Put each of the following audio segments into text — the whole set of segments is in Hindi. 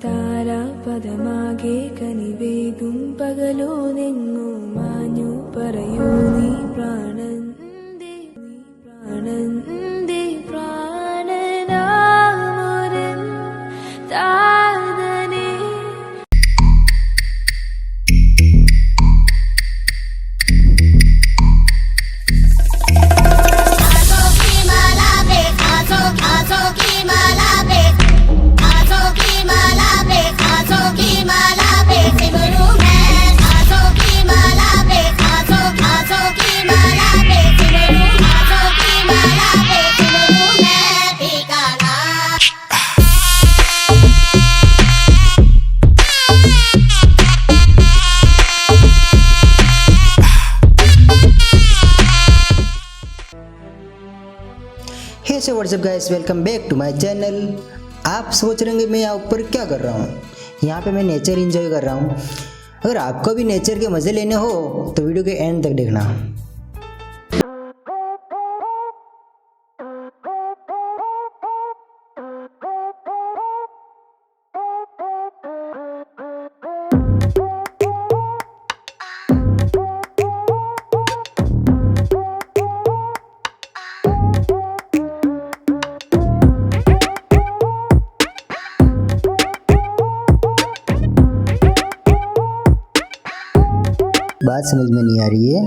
താരാപദമാകെ കനിവേകും പകലോനെങ്ങോ മാഞ്ഞു പറയൂ നീ പ്രാണൻ പ്രാണനാമൊരൻ താതനേ. Hey so what's up guys, welcome back to my channel. आप सोच रहे होंगे मैं यहाँ ऊपर क्या कर रहा हूँ। यहाँ पे मैं नेचर एंजॉय कर रहा हूँ। अगर आपको भी नेचर के मज़े लेने हो तो वीडियो के एंड तक देखना। बात समझ में नहीं आ रही है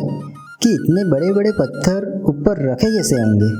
कि इतने बड़े बड़े पत्थर ऊपर रखे कैसे होंगे।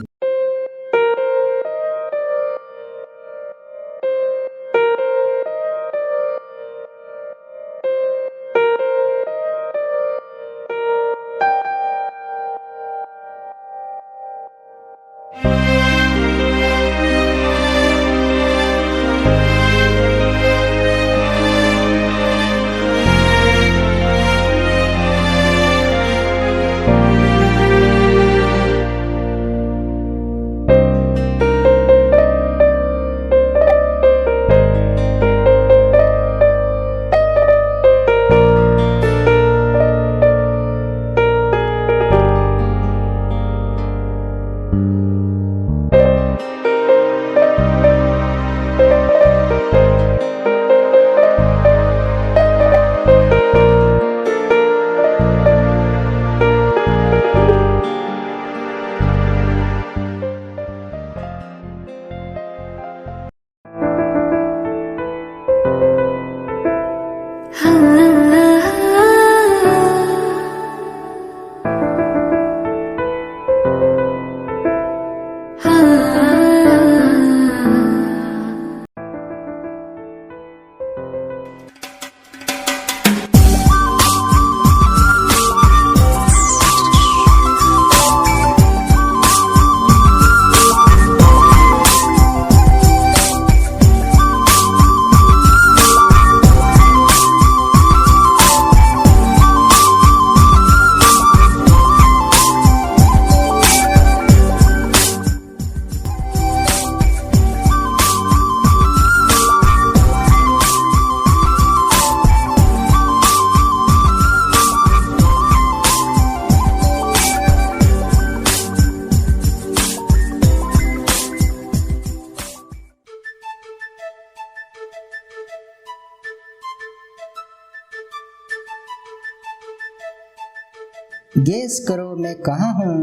गेस करो मैं कहाँ हूँ।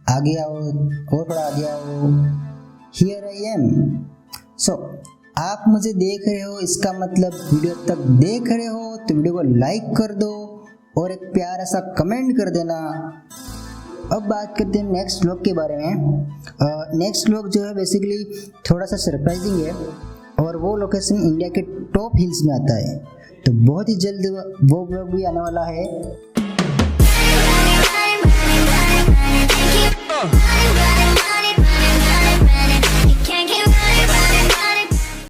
आगे आओ और थोड़ा आगे आओ। Here I am. सो आप मुझे देख रहे हो, इसका मतलब वीडियो तक देख रहे हो तो वीडियो को लाइक कर दो और एक प्यारा सा कमेंट कर देना। अब बात करते हैं नेक्स्ट व्लॉग के बारे में। नेक्स्ट व्लॉग जो है बेसिकली थोड़ा सा सरप्राइजिंग है और वो लोकेशन इंडिया के टॉप हिल्स में आता है, तो बहुत ही जल्द वो व्लॉग भी आने वाला है।